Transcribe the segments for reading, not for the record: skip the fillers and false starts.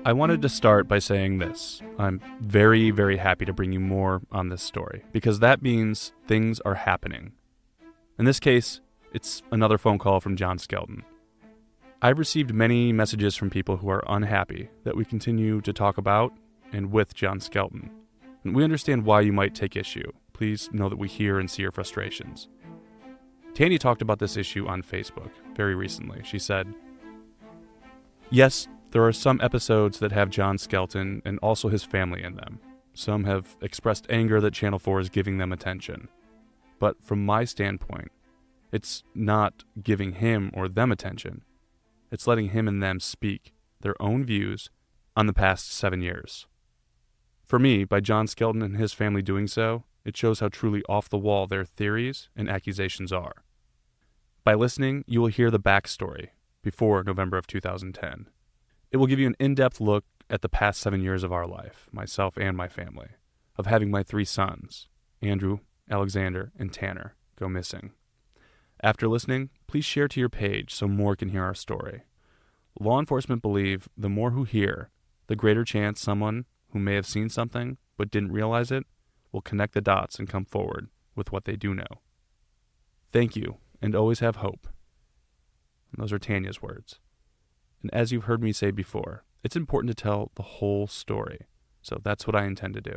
I wanted to start by saying this. I'm very, very happy to bring you more on this story, because that means things are happening. In this case, it's another phone call from John Skelton. I've received many messages from people who are unhappy that we continue to talk about and with John Skelton. And we understand why you might take issue. Please know that we hear and see your frustrations. Tanya talked about this issue on Facebook very recently. She said, "Yes, there are some episodes that have John Skelton and also his family in them. Some have expressed anger that Channel 4 is giving them attention. But from my standpoint, it's not giving him or them attention. It's letting him and them speak their own views on the past 7 years. For me, by John Skelton and his family doing so, it shows how truly off the wall their theories and accusations are. By listening, you will hear the backstory before November of 2010. It will give you an in-depth look at the past 7 years of our life, myself and my family, of having my 3 sons, Andrew, Alexander, and Tanner, go missing. After listening, please share to your page so more can hear our story. Law enforcement believe the more who hear, the greater chance someone who may have seen something but didn't realize it will connect the dots and come forward with what they do know. Thank you, and always have hope." And those are Tanya's words. And as you've heard me say before, it's important to tell the whole story. So that's what I intend to do.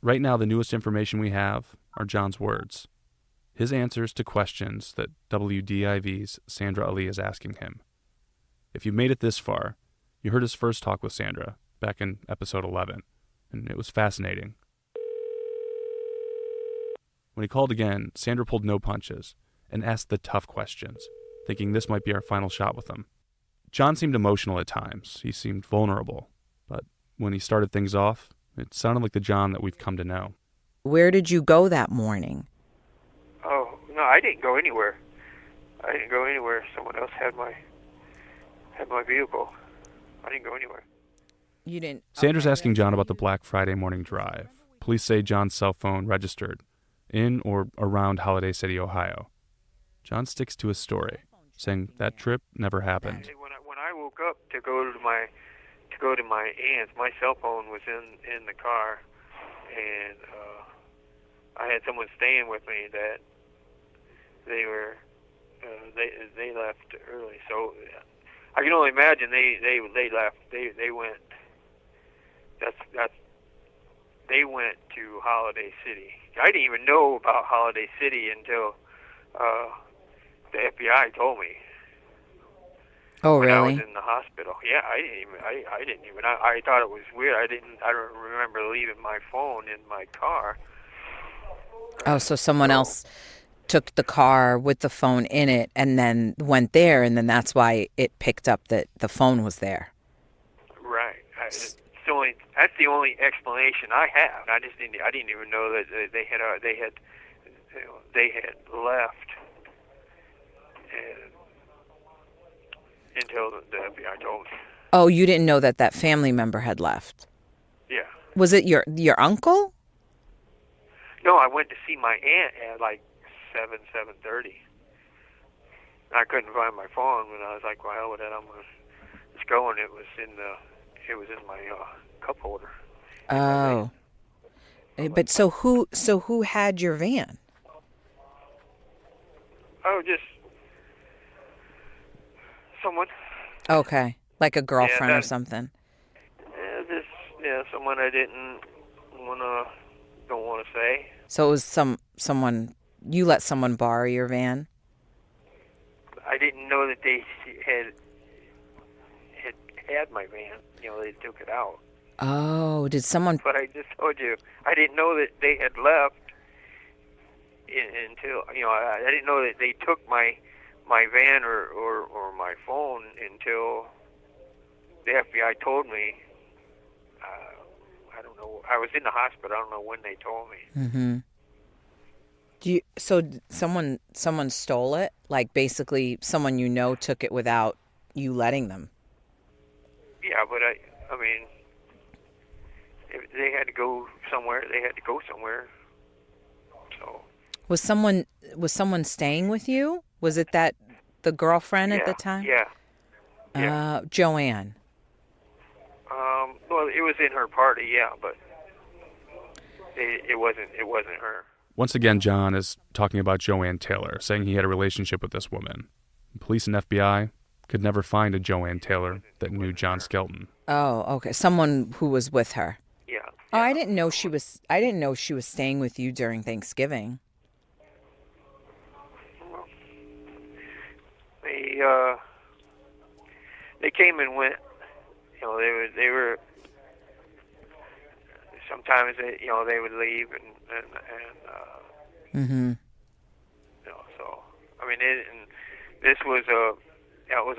Right now, the newest information we have are John's words. His answers to questions that WDIV's Sandra Ali is asking him. If you made it this far, you heard his first talk with Sandra back in episode 11, and it was fascinating. When he called again, Sandra pulled no punches and asked the tough questions, thinking this might be our final shot with him. John seemed emotional at times. He seemed vulnerable. But when he started things off, it sounded like the John that we've come to know. Where did you go that morning? Oh, no, I didn't go anywhere. Someone else had my vehicle. I didn't go anywhere. You didn't? Sandra's asking John about the Black Friday morning drive. Police say John's cell phone registered in or around Holiday City, Ohio. John sticks to his story, saying that trip never happened. When I woke up to go to my aunt's, my cell phone was in the car, and I had someone staying with me that they left early. So I can only imagine they left. They went. They went to Holiday City. I didn't even know about Holiday City until the FBI told me. Oh, when really? I was in the hospital. Yeah, I didn't even. I thought it was weird. I don't remember leaving my phone in my car. Oh, so someone else took the car with the phone in it and then went there, and then that's why it picked up that the phone was there. Right. That's the only explanation I have. I didn't even know that they had left until the FBI told me. Oh, you didn't know that family member had left? Yeah. Was it your uncle? No, I went to see my aunt at like 7:30. I couldn't find my phone, and I was like, "Well, hell with it, I'm gonna just go." And it was in my cup holder. Oh, but so who had your van? Oh, just someone. Okay, like a girlfriend or something. Someone I don't want to say. So it was someone you let someone borrow your van? I didn't know that they had my van. They took it out. Oh, did someone? But I just told you, I didn't know that they had left until I didn't know that they took my van or my phone until the FBI told me. I don't know. I was in the hospital. I don't know when they told me. Mm-hmm. So someone stole it? Like basically someone took it without you letting them? Yeah, but I mean, if they had to go somewhere. They had to go somewhere. So. Was someone staying with you? Was it the girlfriend at the time? Yeah. Joanne. Well, it was in her party, yeah, but it wasn't her. Once again, John is talking about Joanne Taylor, saying he had a relationship with this woman. Police and FBI could never find a Joanne Taylor that knew John Skelton. Oh, okay. Someone who was with her. Yeah. Oh, I didn't know she was staying with you during Thanksgiving. Well, they came and went. You know, they were sometimes they would leave and Mm-hmm. so I mean this was a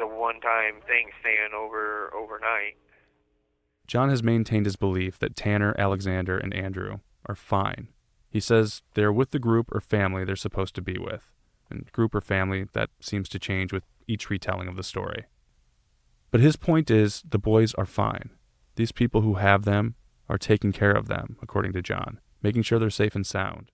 one-time thing, staying overnight. John has maintained his belief that Tanner, Alexander, and Andrew are fine. He says they're with the group or family they're supposed to be with. And group or family, that seems to change with each retelling of the story. But his point is the boys are fine. These people who have them are taking care of them, according to John, making sure they're safe and sound.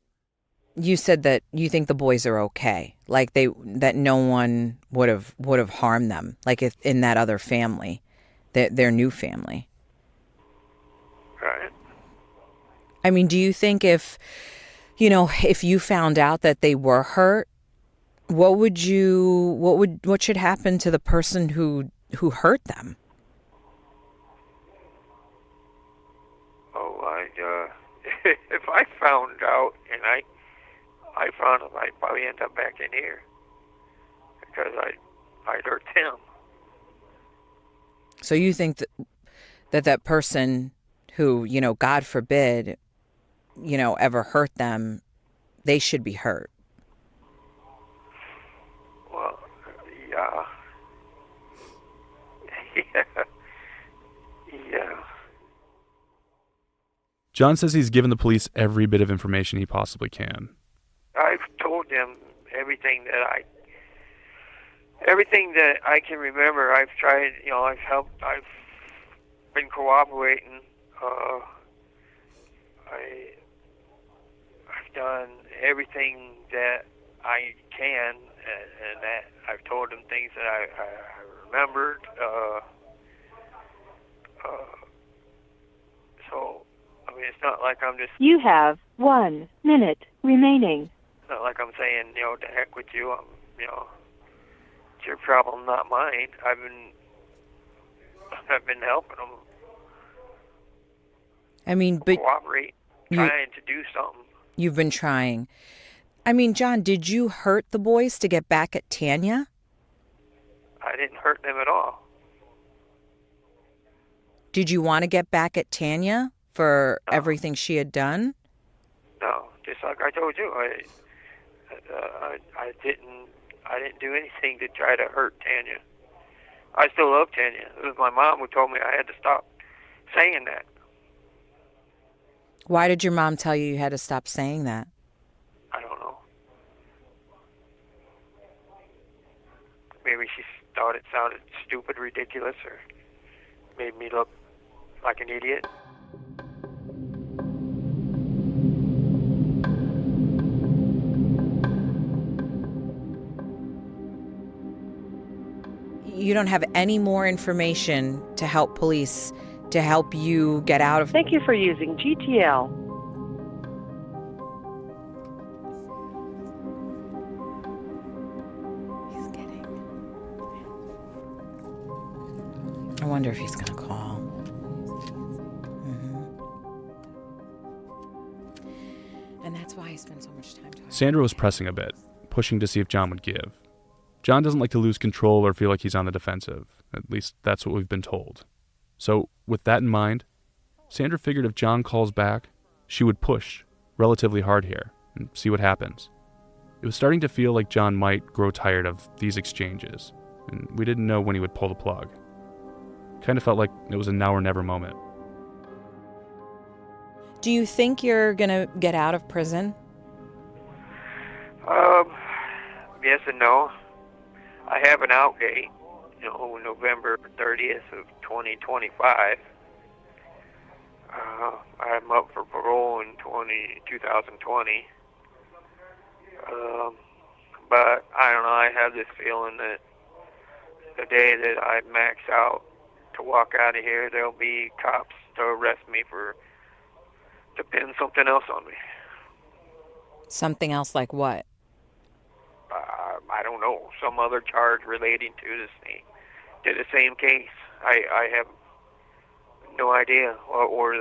You said that you think the boys are okay, like that no one would have harmed them, like if in that other family, their new family. Right. I mean, do you think if you found out that they were hurt, what should happen to the person who hurt them? If I found out and I found him, I'd probably end up back in here because I'd hurt them. So you think that person who, God forbid, ever hurt them, they should be hurt? Well, yeah. Yeah. John says he's given the police every bit of information he possibly can. I've told them everything that I can remember. I've tried, I've helped, I've been cooperating. I've done everything that I can, and that I've told them things that I remembered. So, I mean, it's not like I'm just... You have 1 minute remaining. It's not like I'm saying, to heck with you. It's your problem, not mine. I've been helping them. I mean, but cooperate, trying to do something. You've been trying. I mean, John, did you hurt the boys to get back at Tanya? I didn't hurt them at all. Did you want to get back at Tanya for everything she had done? No, just like I told you, I didn't do anything to try to hurt Tanya. I still love Tanya. It was my mom who told me I had to stop saying that. Why did your mom tell you had to stop saying that? I don't know. Maybe she thought it sounded stupid, ridiculous, or made me look like an idiot. You don't have any more information to help police to help you get out of... Thank you for using GTL. He's kidding. I wonder if he's going to call. Mm-hmm. And that's why I spent so much time talking. Sandra was pressing a bit, pushing to see if John would give. John doesn't like to lose control or feel like he's on the defensive. At least that's what we've been told. So, with that in mind, Sandra figured if John calls back, she would push relatively hard here and see what happens. It was starting to feel like John might grow tired of these exchanges, and we didn't know when he would pull the plug. Kind of felt like it was a now or never moment. Do you think you're going to get out of prison? Yes and no. I have an out date, November 30th of 2025. I'm up for parole in 2020. But I don't know, I have this feeling that the day that I max out to walk out of here, there'll be cops to arrest me to pin something else on me. Something else like what? I don't know, some other charge relating to the same case. I have no idea, or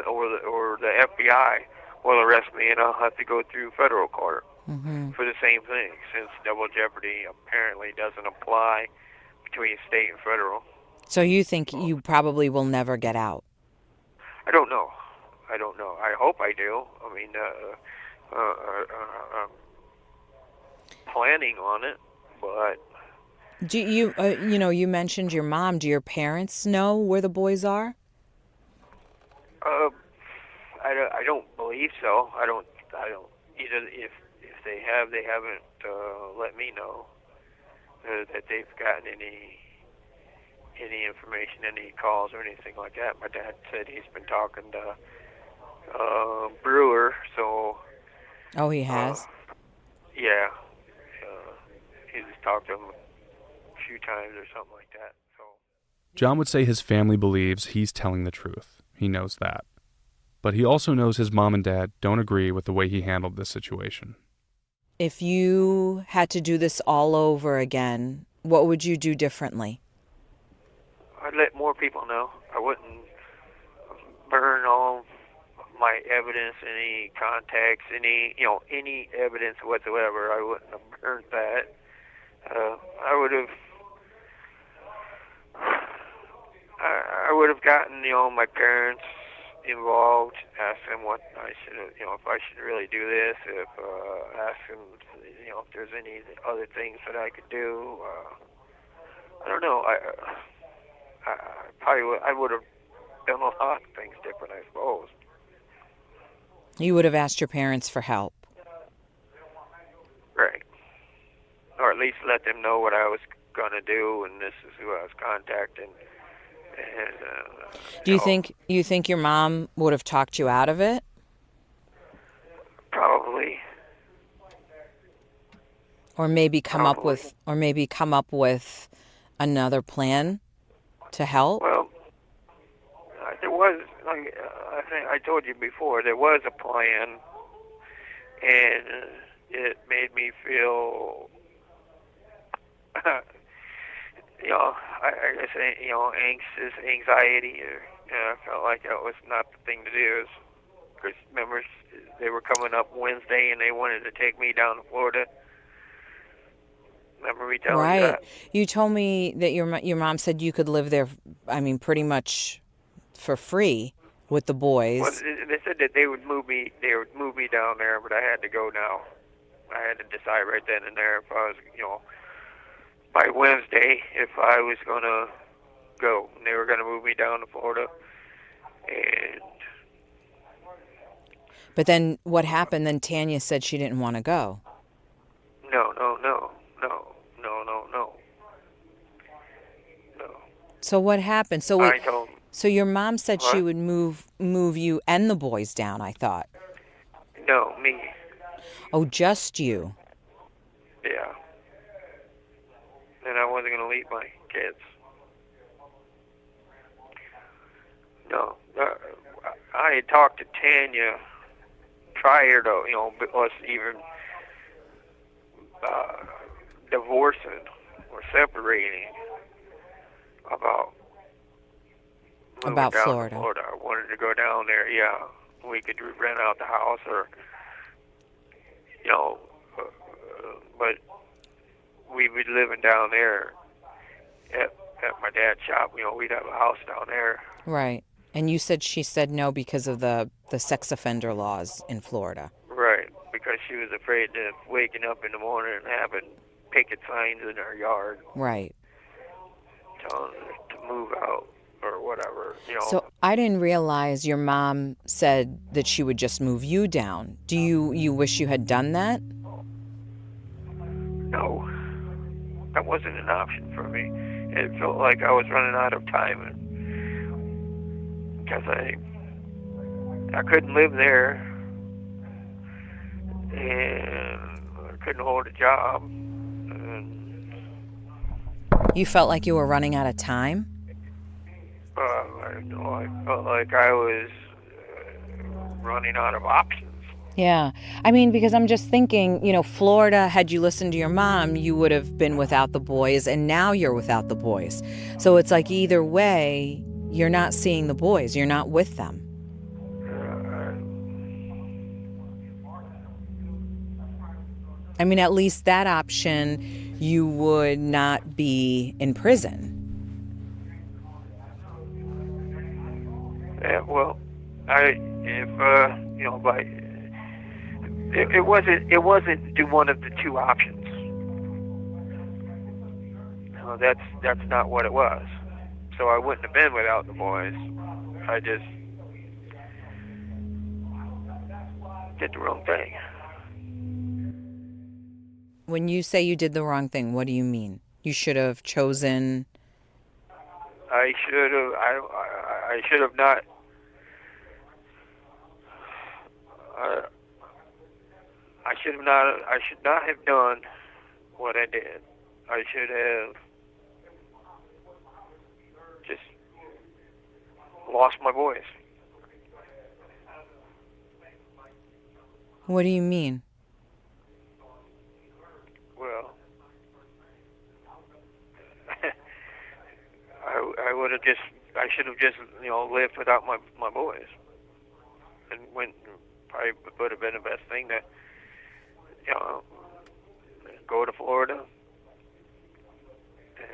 the FBI will arrest me, and I'll have to go through federal court for the same thing, since double jeopardy apparently doesn't apply between state and federal. So you think you probably will never get out? I don't know. I hope I do. I mean, I'm planning on it, but... Do you, you mentioned your mom. Do your parents know where the boys are? I don't believe so. I don't. Either if they have, they haven't let me know that they've gotten any information, any calls or anything like that. My dad said he's been talking to Brewer, so... Oh, he has? Yeah. He's talked to him a few times or something like that. So. John would say his family believes he's telling the truth. He knows that. But he also knows his mom and dad don't agree with the way he handled this situation. If you had to do this all over again, what would you do differently? I'd let more people know. I wouldn't burn all my evidence, any contacts, any evidence whatsoever. I wouldn't have burned that. I would have gotten, my parents involved, asked them what I should, if I should really do this, ask them, if there's any other things that I could do. I don't know. I would have done a lot of things different, I suppose. You would have asked your parents for help. Right. Or at least let them know what I was going to do, and this is who I was contacting. And, do you think your mom would have talked you out of it? Probably. Or maybe come up with another plan to help? Well, there was, I think I told you before, there was a plan, and it made me feel, I guess, anxiety, or, I felt like that was not the thing to do. Because, remember, they were coming up Wednesday, and they wanted to take me down to Florida. Remember me telling you that? You told me that your mom said you could live there, pretty much for free with the boys. Well, they said that they would move me down there, but I had to go now. I had to decide right then and there if I was, by Wednesday, if I was going to go. And they were going to move me down to Florida. And... But then what happened? Then Tanya said she didn't want to go. No. So what happened? So your mom said what? She would move you and the boys down, I thought. No, me. Oh, just you. Yeah. And I wasn't going to leave my kids. No. I had talked to Tanya prior to, us even divorcing or separating about Florida. I wanted to go down there. Yeah, we could rent out the house, or but we would be living down there at my dad's shop. We'd have a house down there. Right. And she said no because of the sex offender laws in Florida. Right, because she was afraid of waking up in the morning and having picket signs in her yard. Right. Telling her to move out or whatever. So I didn't realize your mom said that she would just move you down. Do you wish you had done that? No, that wasn't an option for me. It felt like I was running out of time, because I couldn't live there and couldn't hold a job. And, You felt like you were running out of time? I felt like I was running out of options. Yeah. I mean, because I'm just thinking, Florida, had you listened to your mom, you would have been without the boys, and now you're without the boys. So it's like either way, you're not seeing the boys. You're not with them. I mean, at least that option, you would not be in prison. Yeah, well, it wasn't one of the two options. No, that's not what it was. So I wouldn't have been without the boys. I just did the wrong thing. When you say you did the wrong thing, what do you mean? You should have chosen... I should have not. I should not have done what I did. I should have just lost my voice. What do you mean? Well, I should have just lived without my boys, and probably would have been the best thing to go to Florida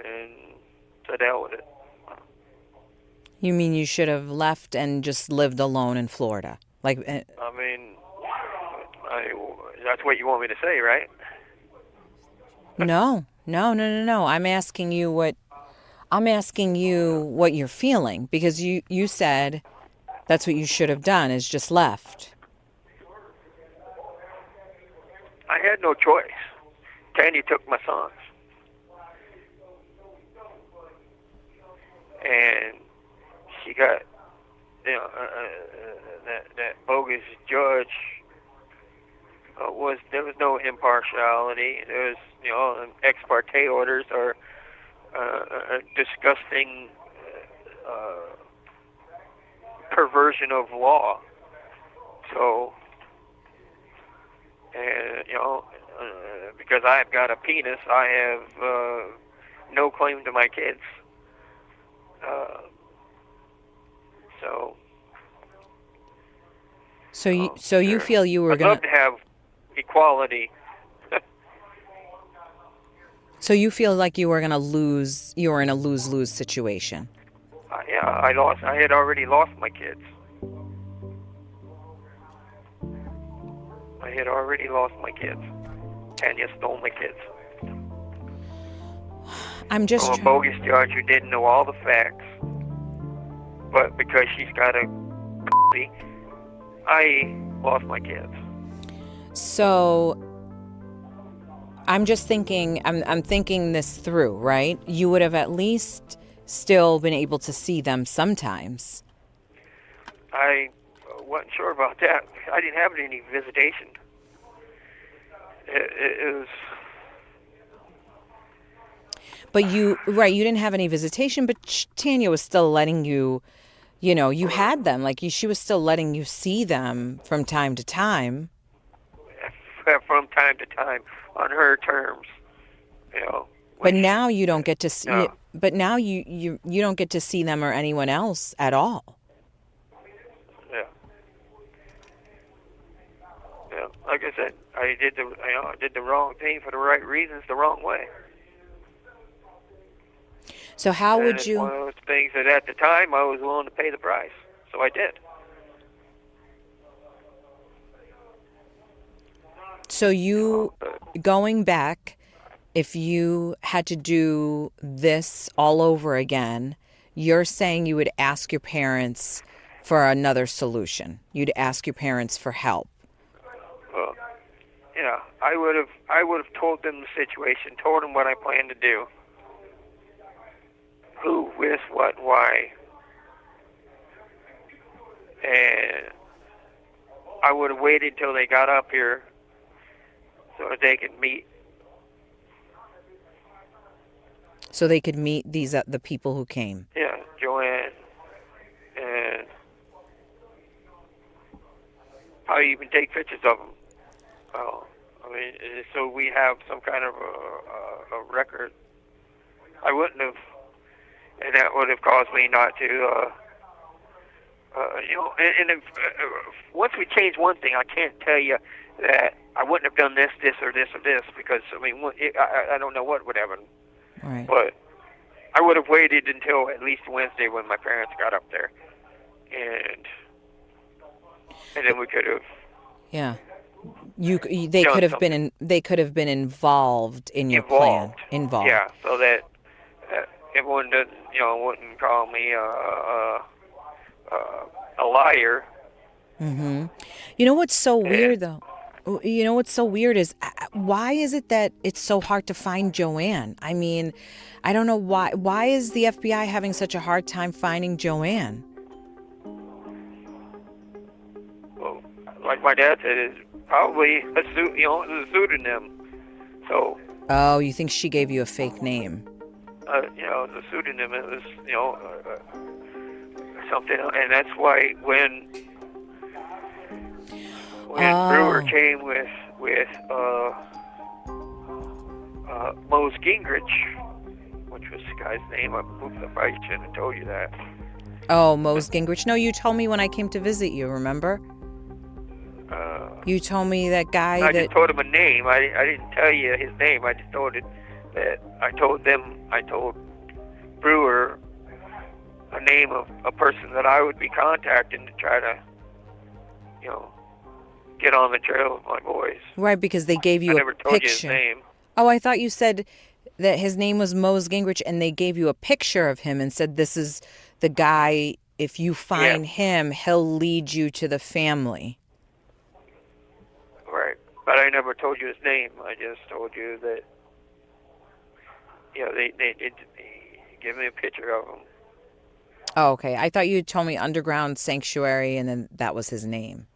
and to deal with it. You mean you should have left and just lived alone in Florida? Like, I mean, that's what you want me to say, right? No. I'm asking you what you're feeling, because you said that's what you should have done, is just left. I had no choice. Tandy took my sons. And she got, that bogus judge. There was no impartiality. There was, ex parte orders or disgusting perversion of law. So, and because I've got a penis, I have no claim to my kids. So you feel you were I'd gonna love to have equality. So you feel like you were gonna lose. You were in a lose-lose situation. Yeah, I had already lost my kids. I had already lost my kids. Tanya stole my kids. I'm just from a bogus judge who didn't know all the facts, but because she's got a I lost my kids. So I'm just thinking, I'm thinking this through, right? You would have at least still been able to see them sometimes. I wasn't sure about that. I didn't have any visitation. It was... But you didn't have any visitation, but Tanya was still letting you, you had them. Like, she was still letting you see them from time to time. From time to time, on her terms, But now you don't get to see. No. But now you don't get to see them or anyone else at all. Yeah. Yeah. Like I said, I did the wrong thing for the right reasons, the wrong way. So how would you? It's one of those things that at the time I was willing to pay the price, so I did. So you, going back, if you had to do this all over again, you're saying you would ask your parents for another solution. You'd ask your parents for help. Well, yeah, I would have told them the situation, told them what I planned to do. Who, with, what, why. And I would have waited till they got up here so so that they can meet. So they could meet the people who came. Yeah, Joanne, and probably even take pictures of them. I mean, so we have some kind of a record. I wouldn't have, and that would have caused me not to, and if, once we change one thing, I can't tell you that I wouldn't have done this, or this, or this, because, I mean, I don't know what would happen. Right. But I would have waited until at least Wednesday when my parents got up there, and then we could have. Yeah. They could have been involved in your plan. Involved. Yeah, so that everyone doesn't, wouldn't call me a liar. Mm-hmm. You know what's so weird though? You know what's so weird is why is it that it's so hard to find Joanne? I mean, I don't know why. Why is the FBI having such a hard time finding Joanne? Well, like my dad said, it's probably a pseudonym. So. Oh, you think she gave you a fake name? The pseudonym is, something, and that's why when Brewer came with Mose Gingrich, which was the guy's name, I probably shouldn't have told you that. Oh, Mose Gingrich. No, you told me when I came to visit you, remember? You told me that guy I just told him a name. I didn't tell you his name. I just told it that I told Brewer a name of a person that I would be contacting to try to, get on the trail of my boys. Right, because they gave you I never a told picture. You his name. Oh, I thought you said that his name was Mose Gingrich and they gave you a picture of him and said, this is the guy, if you find him, he'll lead you to the family. Right, but I never told you his name. I just told you that, they give me a picture of him. Oh, okay. I thought you told me Underground Sanctuary and then that was his name.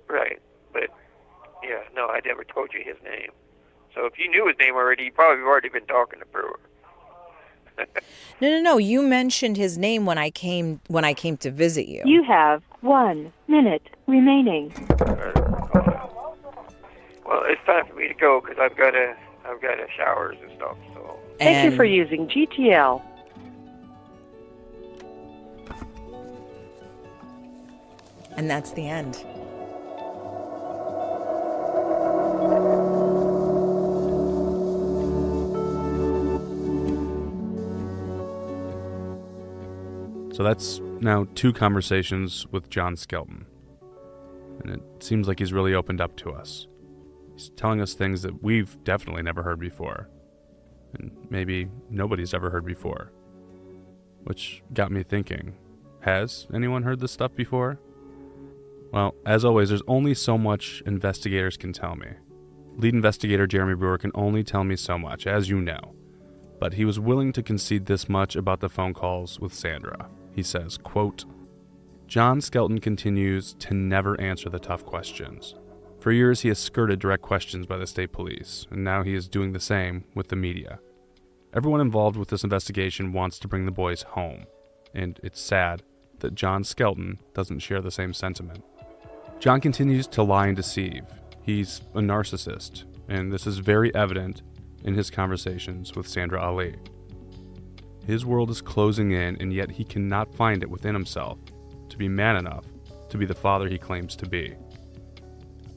Right, but, no, I never told you his name. So if you knew his name already, you probably already been talking to Brewer. No. You mentioned his name when I came to visit you. You have 1 minute remaining. Well, it's time for me to go because I've got to showers and stuff. So. Thank you for using GTL. And that's the end. So that's now 2 conversations with John Skelton. And it seems like he's really opened up to us. He's telling us things that we've definitely never heard before. And maybe nobody's ever heard before. Which got me thinking, has anyone heard this stuff before? Well, as always, there's only so much investigators can tell me. Lead investigator Jeremy Brewer can only tell me so much, as you know. But he was willing to concede this much about the phone calls with Sandra. He says, quote, John Skelton continues to never answer the tough questions. For years, he has skirted direct questions by the state police, and now he is doing the same with the media. Everyone involved with this investigation wants to bring the boys home, and it's sad that John Skelton doesn't share the same sentiment. John continues to lie and deceive. He's a narcissist, and this is very evident in his conversations with Sandra Ali. His world is closing in, and yet he cannot find it within himself to be man enough to be the father he claims to be.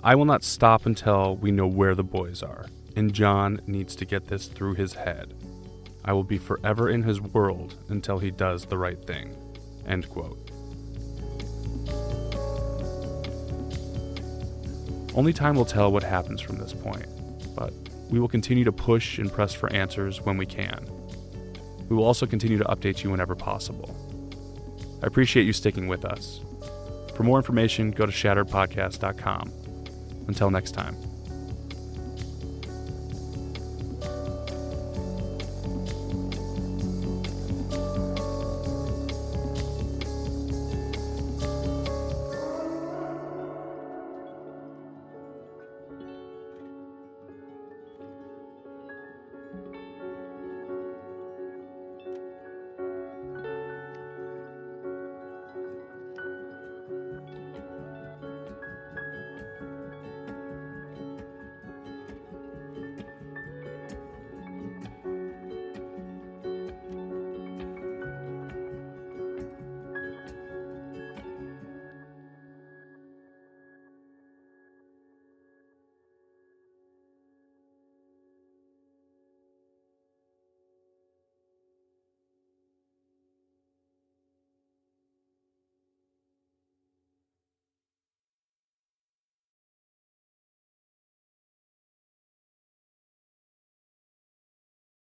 I will not stop until we know where the boys are, and John needs to get this through his head. I will be forever in his world until he does the right thing. End quote. Only time will tell what happens from this point, but we will continue to push and press for answers when we can. We will also continue to update you whenever possible. I appreciate you sticking with us. For more information, go to shatteredpodcast.com. Until next time.